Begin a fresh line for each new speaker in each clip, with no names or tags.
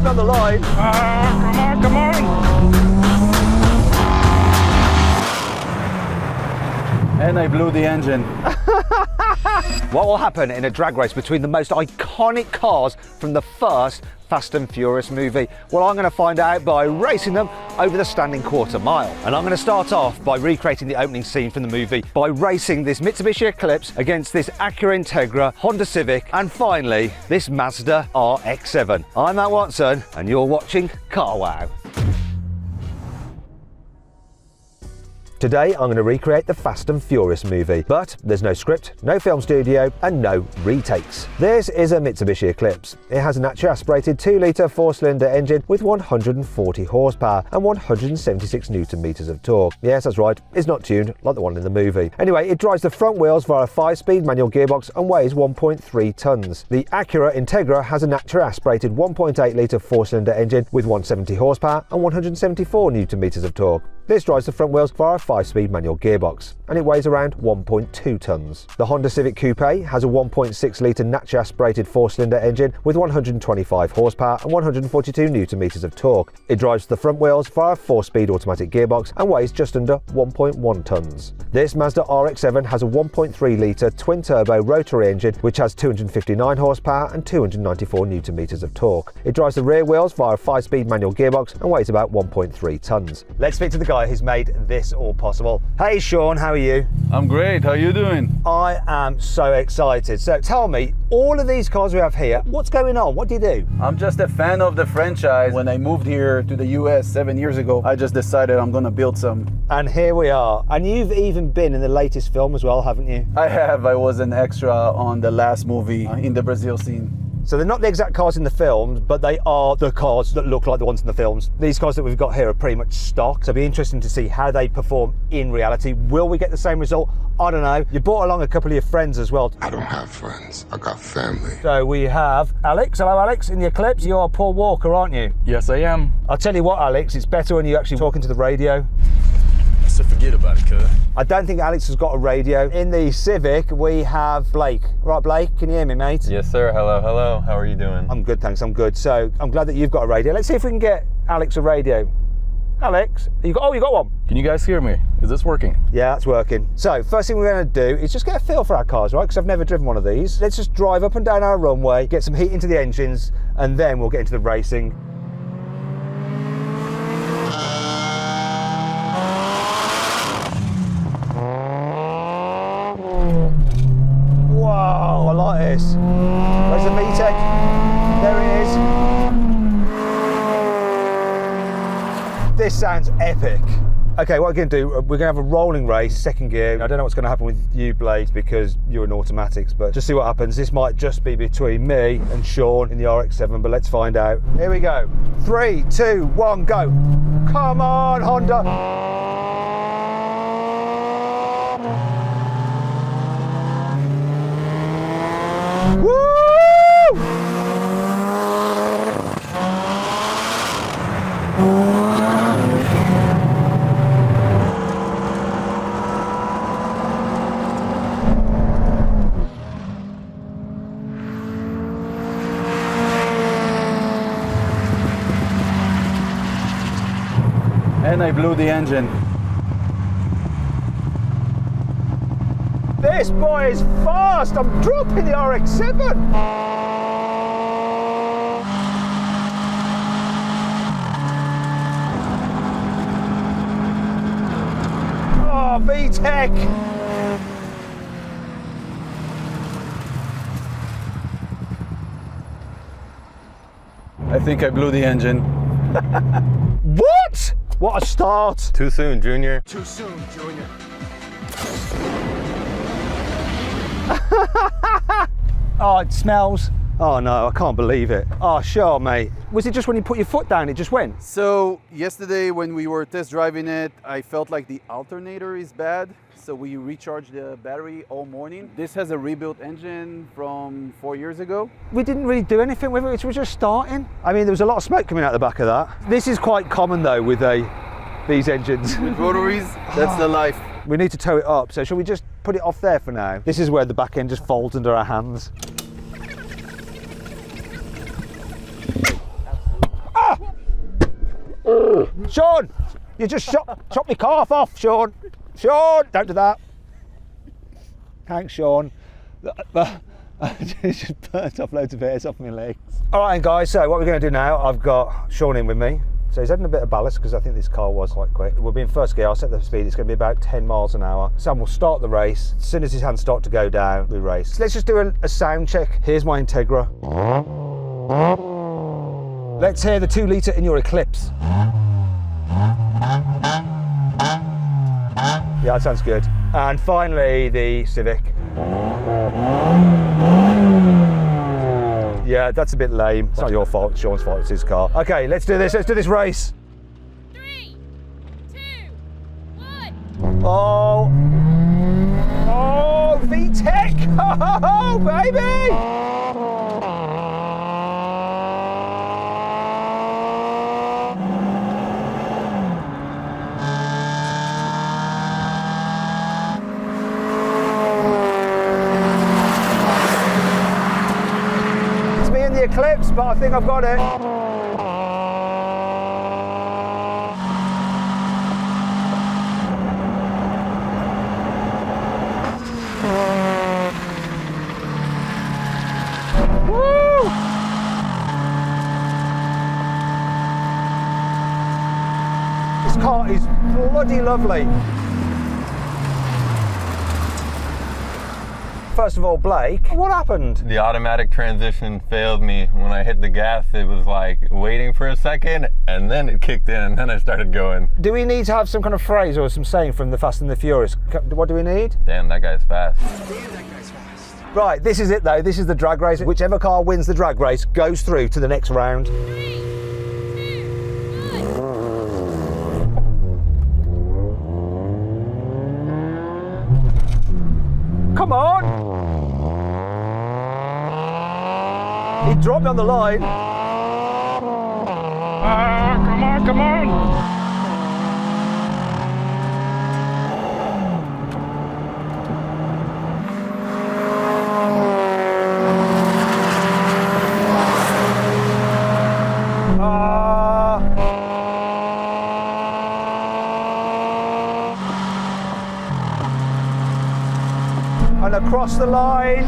on the line.
Come on.
And I blew the engine.
What will happen in a drag race between the most iconic cars from the first Fast and Furious movie? Well, I'm going to find out by racing them over the standing quarter mile. And I'm going to start off by recreating the opening scene from the movie by racing this Mitsubishi Eclipse against this Acura Integra, Honda Civic, and finally this Mazda RX-7. I'm Matt Watson and you're watching Car Wow. Today I'm going to recreate the Fast and Furious movie, but there's no script, no film studio and no retakes. This is a Mitsubishi Eclipse. It has a naturally aspirated 2-litre 4-cylinder engine with 140 horsepower and 176 Nm of torque. Yes, that's right, it's not tuned like the one in the movie. Anyway, it drives the front wheels via a 5-speed manual gearbox and weighs 1.3 tonnes. The Acura Integra has a naturally aspirated 1.8-litre 4-cylinder engine with 170 horsepower and 174 Nm of torque. This drives the front wheels via a 5-speed manual gearbox, and it weighs around 1.2 tonnes. The Honda Civic Coupe has a 1.6-litre naturally aspirated 4-cylinder engine with 125 horsepower and 142 Nm of torque. It drives the front wheels via a 4-speed automatic gearbox and weighs just under 1.1 tonnes. This Mazda RX-7 has a 1.3-litre twin-turbo rotary engine which has 259 horsepower and 294 Nm of torque. It drives the rear wheels via a 5-speed manual gearbox and weighs about 1.3 tonnes. Let's speak to the guy who's made this all possible. Hey Sean, how are you?
I'm great, how are you doing?
I am so excited. So tell me, all of these cars we have here, what's going on? What do you do?
I'm just a fan of the franchise. When I moved here to the US 7 years ago, I just decided I'm gonna build some.
And here we are. And you've even been in the latest film as well, haven't you?
I have. I was an extra on the last movie in the Brazil scene.
So they're not the exact cars in the films, but they are the cars that look like the ones in the films. These cars that we've got here are pretty much stock, so it'll be interesting to see how they perform in reality. Will we get the same result? I don't know. You brought along a couple of your friends as well.
I don't have friends, I got family.
So we have Alex. Hello Alex, in the Eclipse. You're Paul Walker, aren't you?
Yes, I am.
I'll tell you what Alex, it's better when you're actually talking to the radio.
So forget about it, cuz.
I don't think Alex has got a radio. In the Civic, we have Blake. Right, Blake, can you hear me, mate?
Yes, sir. Hello, hello. How are you doing?
I'm good, thanks. I'm good. So I'm glad that you've got a radio. Let's see if we can get Alex a radio. Alex, you got one.
Can you guys hear me? Is this working?
Yeah, that's working. So first thing we're going to do is just get a feel for our cars, right? Because I've never driven one of these. Let's just drive up and down our runway, get some heat into the engines, and then we'll get into the racing. Wow, I like this. Where's the VTEC? There it is. This sounds epic. Okay, what we're going to do, we're going to have a rolling race, second gear. I don't know what's going to happen with you, Blaze, because you're in automatics, but just see what happens. This might just be between me and Sean in the RX-7, but let's find out. Here we go. 3, 2, 1, go. Come on, Honda. Woo!
And I blew the engine.
This boy is fast! I'm dropping the RX-7! Oh, VTEC!
I think I blew the engine.
What? What a start!
Too soon, Junior.
Too soon, Junior.
Oh, it smells. Oh no, I can't believe it. Oh, sure, mate. Was it just when you put your foot down, it just went?
So yesterday when we were test driving it, I felt like the alternator is bad. So we recharged the battery all morning. This has a rebuilt engine from 4 years ago.
We didn't really do anything with it, it was just starting. I mean, there was a lot of smoke coming out the back of that. This is quite common though with these engines.
With rotaries, that's the life.
We need to tow it up, so shall we just put it off there for now? This is where the back end just folds under our hands. Sean! You just shot my calf off, Sean. Sean, don't do that. Thanks, Sean. Just burnt off loads of hairs off my legs. All right, guys, so what we're going to do now, I've got Sean in with me. So he's adding a bit of ballast because I think this car was quite quick. We'll be in first gear, I'll set the speed, it's going to be about 10 miles an hour. Sam will start the race. As soon as his hands start to go down, we race. So let's just do a sound check. Here's my Integra. Let's hear the 2 litre in your Eclipse. Yeah, that sounds good. And finally, the Civic. Yeah, that's a bit lame. It's not your fault, it's Sean's fault, it's his car. Okay, let's do this race.
3, 2, 1.
Oh, VTEC! Oh, baby! It's me in the Eclipse, but I think I've got it. Woo! This car is bloody lovely. First of all, Blake, what happened?
The automatic transmission failed me. When I hit the gas, it was like waiting for a second, and then it kicked in, and then I started going.
Do we need to have some kind of phrase or some saying from the Fast and the Furious? What do we need?
Damn, that guy's fast.
Right, this is it though. This is the drag race. Whichever car wins the drag race goes through to the next round.
3, 2, 1.
Come on! He dropped me on the line. Come on, come on! And across the line.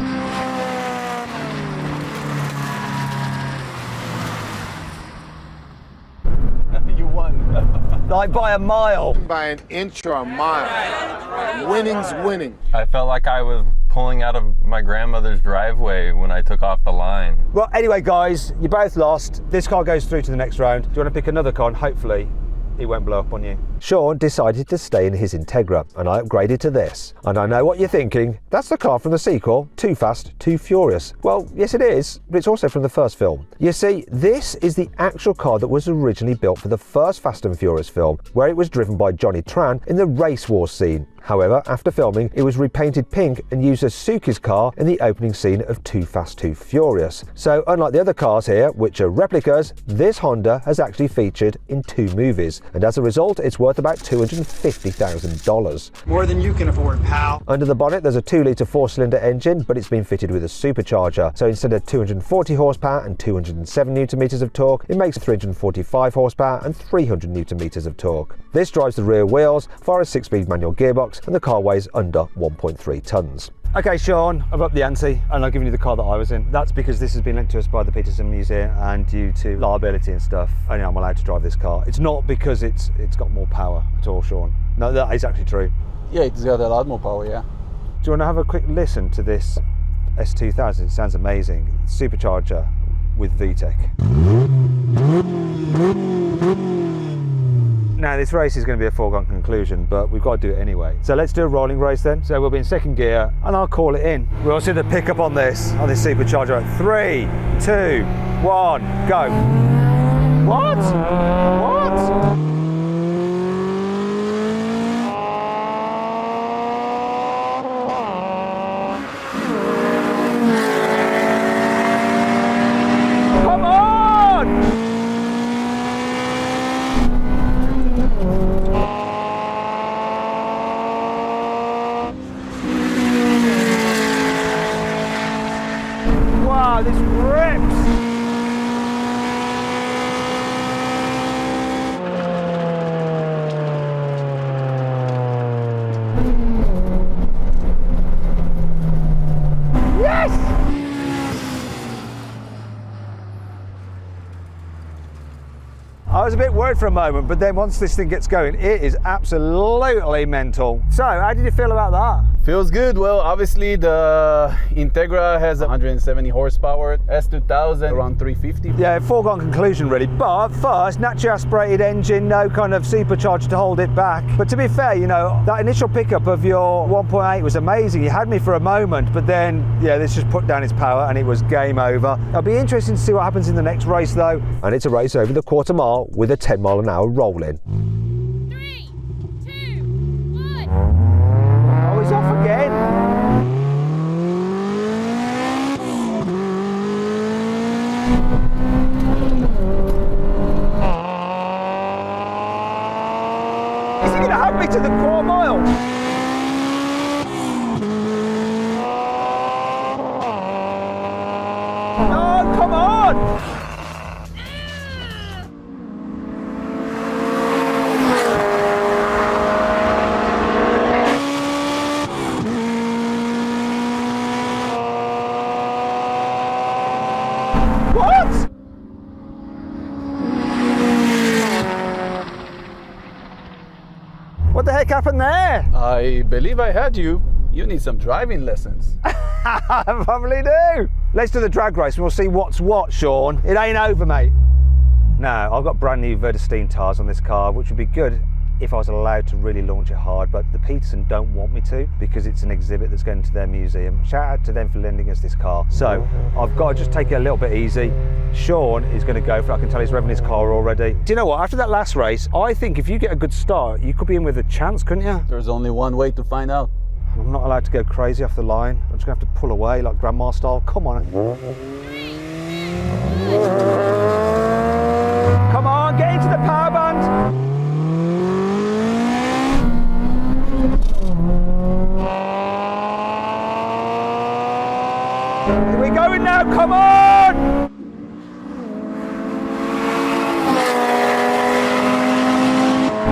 You won.
Like by a mile.
By an inch or a mile. Winning's winning.
I felt like I was pulling out of my grandmother's driveway when I took off the line.
Well, anyway, guys, you both lost. This car goes through to the next round. Do you want to pick another car? And hopefully, it won't blow up on you. Sean decided to stay in his Integra, and I upgraded to this. And I know what you're thinking. That's the car from the sequel, Too Fast, Too Furious. Well, yes it is, but it's also from the first film. You see, this is the actual car that was originally built for the first Fast and Furious film, where it was driven by Johnny Tran in the race war scene. However, after filming, it was repainted pink and used as Suki's car in the opening scene of Too Fast, Too Furious. So unlike the other cars here, which are replicas, this Honda has actually featured in 2 movies, and as a result, it's worth about $250,000.
More than you can afford, pal.
Under the bonnet, there's a 2-litre 4-cylinder engine, but it's been fitted with a supercharger. So instead of 240 horsepower and 207 newton-meters of torque, it makes 345 horsepower and 300 newton-meters of torque. This drives the rear wheels via a 6-speed manual gearbox, and the car weighs under 1.3 tonnes. Okay, Sean, I've upped the ante and I've given you the car that I was in. That's because this has been lent to us by the Peterson Museum, and due to liability and stuff, only I'm allowed to drive this car. It's not because it's got more power at all, Sean. No, that is actually true.
Yeah, it's got a lot more power, yeah.
Do you want to have a quick listen to this S2000? It sounds amazing. Supercharger with VTEC. Now this race is going to be a foregone conclusion, but we've got to do it anyway. So let's do a rolling race then. So we'll be in second gear and I'll call it in. We'll see the pickup on this supercharger. 3, 2, 1, go. What? What? Come on! Wow, this rips! was a bit worried for a moment, but then once this thing gets going, it is absolutely mental. So, how did you feel about that?
Feels good. Well, obviously the Integra has 170 horsepower, S2000 around 350.
Yeah, foregone conclusion really. But first, naturally aspirated engine, no kind of supercharger to hold it back. But to be fair, you know, that initial pickup of your 1.8 was amazing. You had me for a moment, but then, yeah, this just put down its power and it was game over. It'll be interesting to see what happens in the next race though. And it's a race over the quarter mile with a 10 mile an hour roll in.
3, 2, 1.
Oh, he's off again. Is he going to have me to the quarter mile? No, come on! What? What the heck happened there?
I believe I had you. You need some driving lessons.
I probably do. Let's do the drag race and we'll see what's what, Sean. It ain't over, mate. Now, I've got brand new Verdestein tyres on this car, which would be good if I was allowed to really launch it hard, but the Peterson don't want me to because it's an exhibit that's going to their museum. Shout out to them for lending us this car. So I've got to just take it a little bit easy. Sean is going to go for it. I can tell he's revving his car already. Do you know what? After that last race, I think if you get a good start, you could be in with a chance, couldn't you?
There's only one way to find out.
I'm not allowed to go crazy off the line. I'm just going to have to pull away like grandma style. Come on. Come on, get into the power band. We're going now, come on!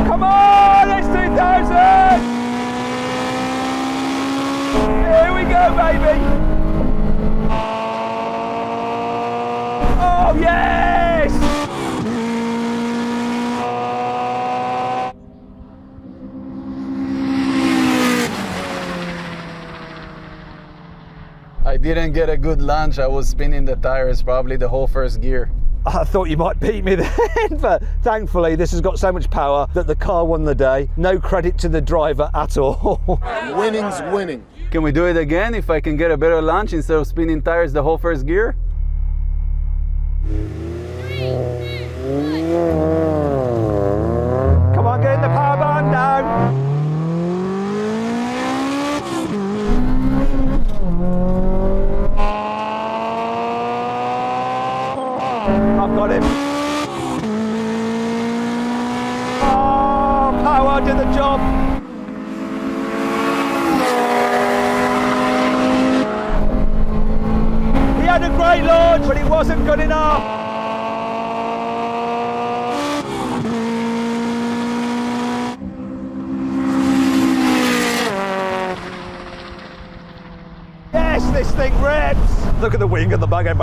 Come on, it's 2000! Here we go, baby! Oh, yes!
I didn't get a good launch. I was spinning the tires probably the whole first gear.
I thought you might beat me then, but thankfully this has got so much power that the car won the day. No credit to the driver at all.
Winning's winning.
Can we do it again if I can get a better launch instead of spinning tires the whole first gear?
Come on, get in the power band now. I've got him. Oh, power did the job. He had a great launch, but it wasn't good enough. Yes, this thing rips. Look at the wing and the bug end,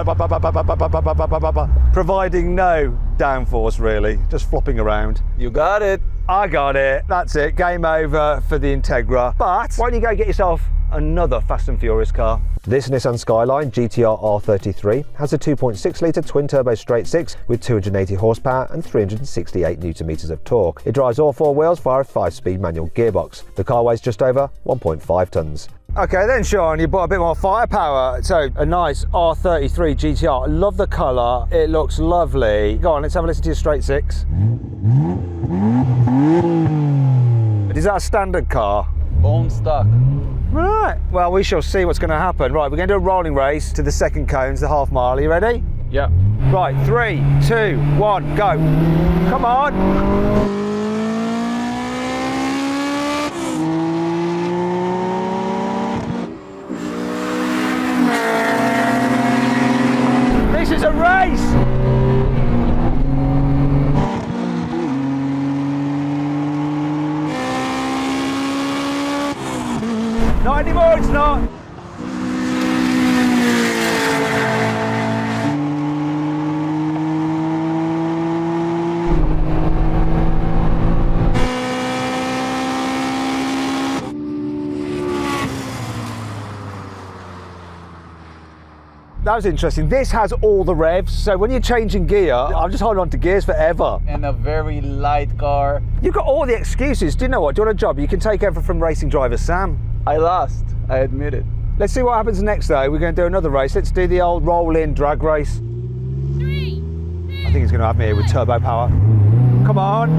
providing no downforce really, just flopping around.
You got it.
I got it, that's it, game over for the Integra. But why don't you go get yourself another Fast and Furious car? This Nissan Skyline GT-R R33 has a 2.6 litre twin-turbo straight six with 280 horsepower and 368 Nm of torque. It drives all four wheels via a 5-speed manual gearbox. The car weighs just over 1.5 tonnes. Okay then, Sean, you bought a bit more firepower. So a nice R33 GT-R. I love the colour, it looks lovely. Go on, let's have a listen to your straight six. Is that a standard car?
Bone stock.
Right, well, we shall see what's going to happen. Right, we're going to do a rolling race to the second cones, the half mile. Are you ready?
Yeah.
Right, 3, 2, 1, go. Come on. This is a race. Not anymore, it's not. that was interesting. This has all the revs, so when you're changing gear, I'm just holding on to gears forever.
And a very light car.
You've got all the excuses. Do you know what? Do you want a job? You can take over from racing driver Sam.
I lost, I admit it.
Let's see what happens next though. We're going to do another race. Let's do the old roll-in drag race.
3,
I think he's going to have me here with turbo power. Come on.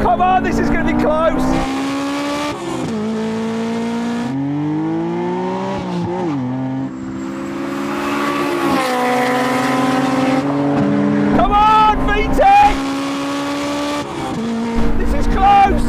Come on, this is going to be close. Come on, VTEC! This is close.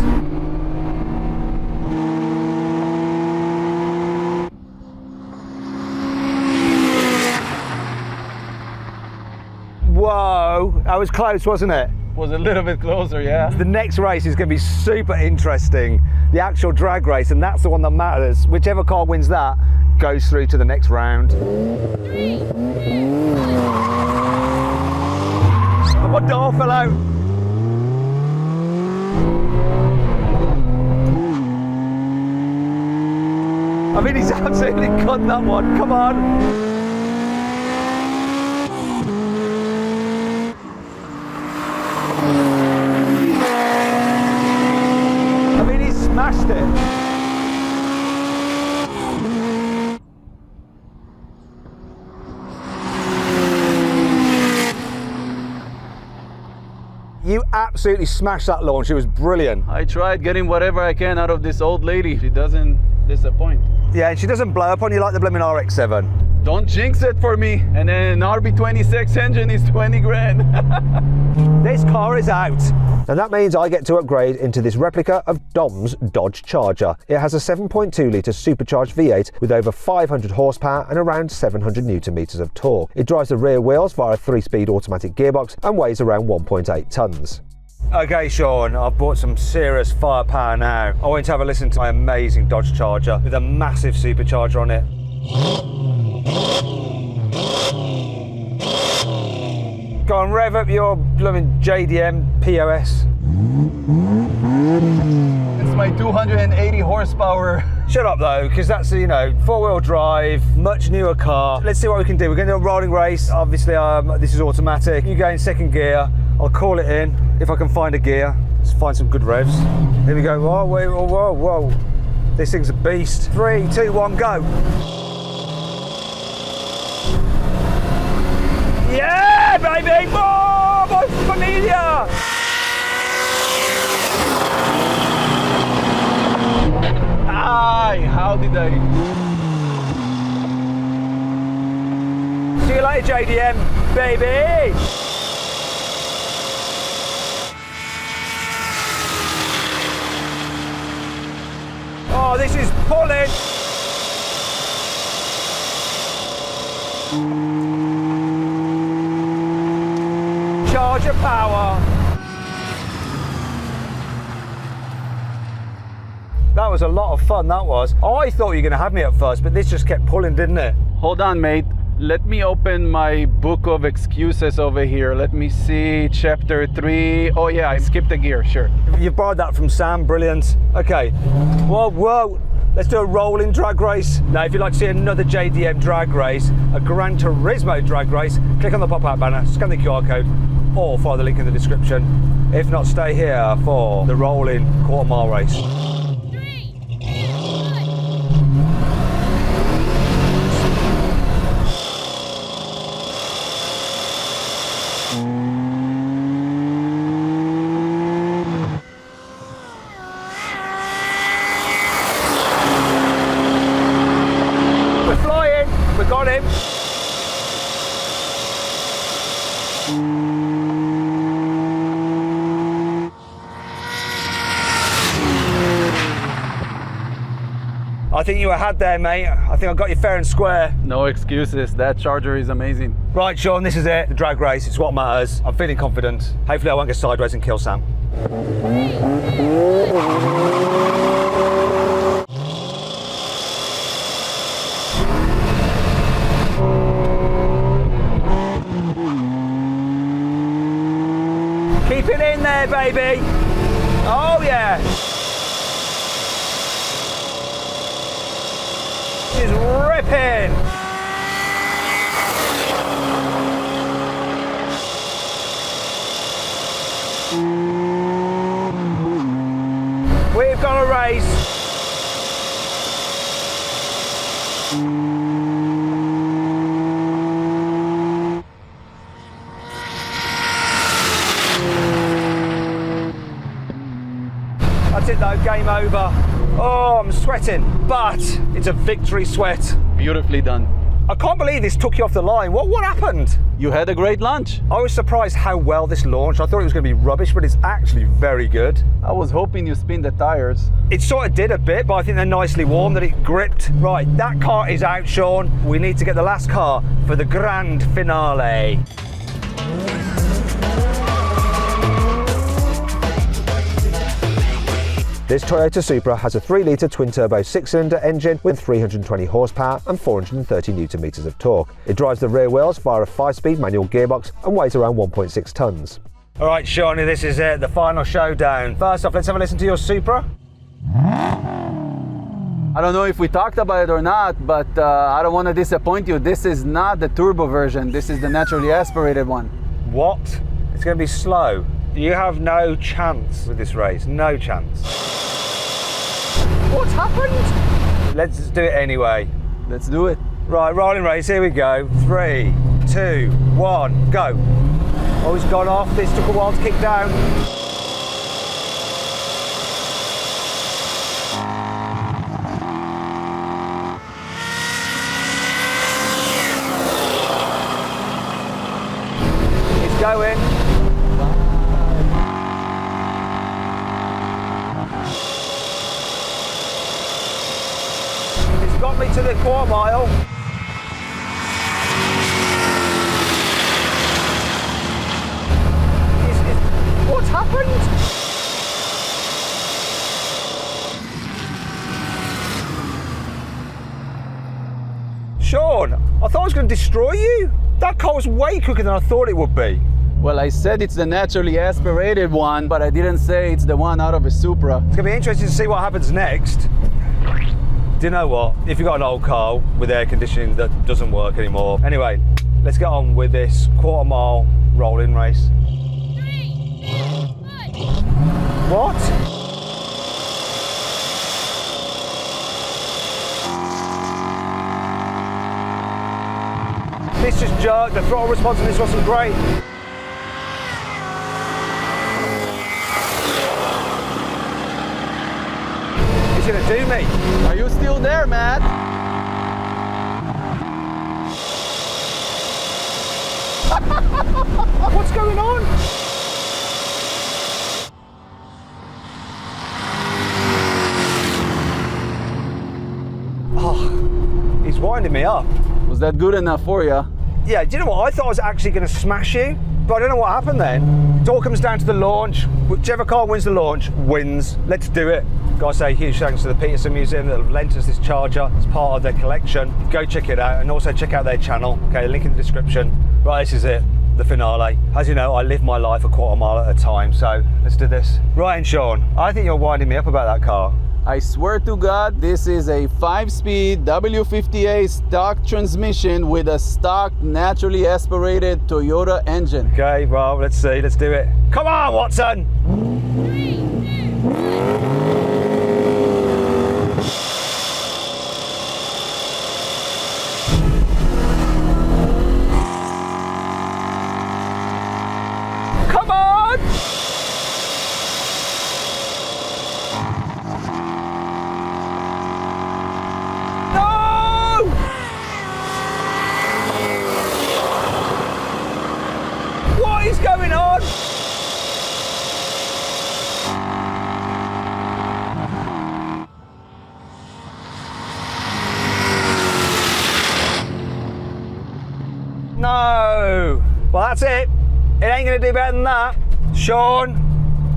Whoa, that was close, wasn't it?
Was a little bit closer, yeah.
The next race is going to be super interesting. The actual drag race, and that's the one that matters. Whichever car wins that goes through to the next round.
3, 2, 1.
My door fell out. I mean, he's absolutely cut that one. Come on. Smashed it. You absolutely smashed that launch. It was brilliant.
I tried getting whatever I can out of this old lady. She doesn't disappoint.
Yeah, and she doesn't blow up on you like the blooming RX-7.
Don't jinx it for me. And then an RB26 engine is 20 grand.
This car is out. And that means I get to upgrade into this replica of Dom's Dodge Charger. It has a 7.2 litre supercharged V8 with over 500 horsepower and around 700 newton meters of torque. It drives the rear wheels via a 3-speed automatic gearbox and weighs around 1.8 tonnes. Okay, Sean, I've bought some serious firepower now. I want you to have a listen to my amazing Dodge Charger with a massive supercharger on it. Go on, rev up your blooming JDM POS.
It's my 280 horsepower.
Shut up though, because that's, you know, 4-wheel drive, much newer car. Let's see what we can do. We're going to do a rolling race. Obviously, this is automatic. You go in second gear. I'll call it in if I can find a gear. Let's find some good revs. Here we go. Whoa, wait, whoa, whoa, whoa. This thing's a beast. 3, 2, 1, go. Yeah, baby! Oh, my familia!
Ay, how did I?
See you later, JDM, baby! Oh, this is pulling! Charger power. That was a lot of fun, that was. I thought you were going to have me at first, but this just kept pulling, didn't it?
Hold on, mate. Let me open my book of excuses over here. Let me see, chapter 3. Oh yeah, I skipped a gear, sure.
You borrowed that from Sam, brilliant. Okay, whoa, whoa. Let's do a rolling drag race. Now, if you'd like to see another JDM drag race, a Gran Turismo drag race, click on the pop-out banner, scan the QR code, or follow the link in the description. If not, stay here for the rolling quarter-mile race.
3, 2, 1.
We're flying, we got him. I think you were had there, mate. I think I got you fair and square.
No excuses. That Charger is amazing.
Right, Sean, this is it. The drag race, it's what matters. I'm feeling confident. Hopefully I won't get sideways and kill Sam. Keep it in there, baby. Oh, yeah. ripping. We've got a race. That's it though, game over. Oh, I'm sweating, but it's a victory sweat.
Beautifully done.
I can't believe this took you off the line. What happened?
You had a great lunch.
I was surprised how well this launched. I thought it was going to be rubbish, but it's actually very good.
I was hoping you spin the tires.
It sort of did a bit, but I think they're nicely warm, that it gripped. Right, that car is out, Sean. We need to get the last car for the grand finale. This Toyota Supra has a 3-litre twin-turbo 6-cylinder engine with 320 horsepower and 430 newton-meters of torque. It drives the rear wheels via a 5-speed manual gearbox and weighs around 1.6 tonnes. All right, Shawnee, this is it, the final showdown. First off, let's have a listen to your Supra.
I don't know if we talked about it or not, but I don't want to disappoint you. This is not the turbo version. This is the naturally aspirated one.
What? It's going to be slow. You have no chance with this race, no chance. What's happened? Let's do it anyway.
Let's do it.
Right, rolling race, here we go. 3, 2, 1, go. Oh, it's gone off. This took a while to kick down. It's going. Got me to the quarter mile. What's happened? Sean, I thought I was going to destroy you. That car was way quicker than I thought it would be.
Well, I said it's the naturally aspirated one, but I didn't say it's the one out of a Supra.
It's going to be interesting to see what happens next. Do you know what? If you've got an old car with air conditioning that doesn't work anymore. Anyway, let's get on with this quarter mile rolling race.
3, 2, 1.
What? This just jerked. The throttle response on this wasn't great. It's going to do me.
Are you still there, Matt?
What's going on? Oh, he's winding me up.
Was that good enough for you?
Yeah, do you know what? I thought I was actually going to smash you, but I don't know what happened then. It all comes down to the launch. Whichever car wins the launch wins. Let's do it. Gotta say huge thanks to the Peterson Museum that have lent us this Charger as part of their collection. Go check it out and also check out their channel. Okay, link in the description. Right, this is it, the finale. As you know, I live my life a quarter mile at a time, so let's do this. Right, and Sean, I think you're winding me up about that car.
I swear to God, this is a 5-speed W50A stock transmission with a stock naturally aspirated Toyota engine.
Okay, well, let's see, let's do it. Come on, Watson!
3, 2, 1.
Come on! No! What is going on? No! Well, that's it. It ain't gonna do better than that. Sean,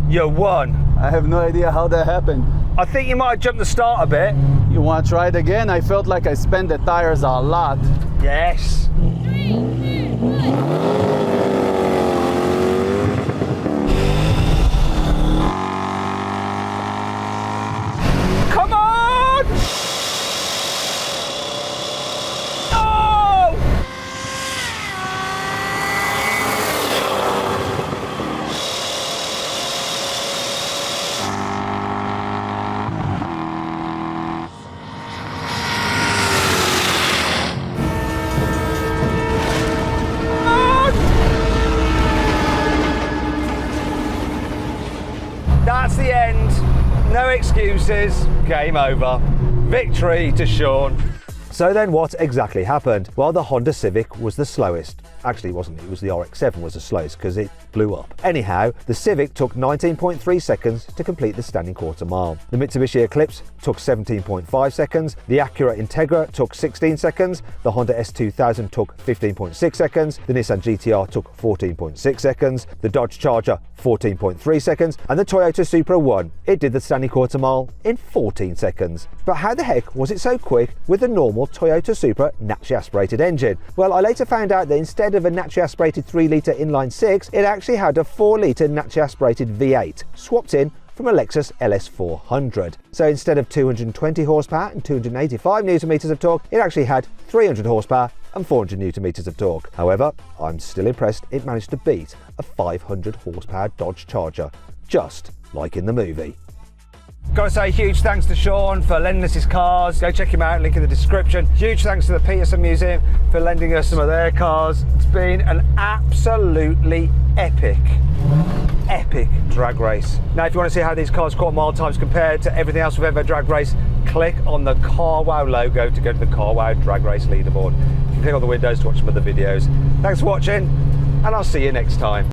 you won.
I have no idea how that happened.
I think you might have jumped the start a bit.
You want to try it again? I felt like I spent the tires a lot.
Yes.
3, 2, 1.
Come on! excuses, game over. Victory to Sean. So then what exactly happened? Well, the Honda Civic was the slowest. Actually, it wasn't. It was the RX-7 was the slowest because it blew up. Anyhow, the Civic took 19.3 seconds to complete the standing quarter mile. The Mitsubishi Eclipse took 17.5 seconds. The Acura Integra took 16 seconds. The Honda S2000 took 15.6 seconds. The Nissan GT-R took 14.6 seconds. The Dodge Charger 14.3 seconds. And the Toyota Supra won. It did the standing quarter mile in 14 seconds. But how the heck was it so quick with the normal Toyota Supra naturally aspirated engine? Well, I later found out that instead of a naturally aspirated 3-litre inline 6, it actually had a 4-litre naturally aspirated V8 swapped in from a Lexus LS400. So instead of 220 horsepower and 285 newton meters of torque, it actually had 300 horsepower and 400 newton meters of torque. However, I'm still impressed it managed to beat a 500 horsepower Dodge Charger, just like in the movie. Gotta say huge thanks to Sean for lending us his cars. Go check him out, link in the description. Huge thanks to the Peterson Museum for lending us some of their cars. It's been an absolutely epic drag race. Now if you want to see how these cars quarter mile times compared to everything else we've ever drag raced, click on the CarWow logo to go to the CarWow drag race leaderboard. You can click on the windows to watch some of the videos. Thanks for watching, and I'll see you next time.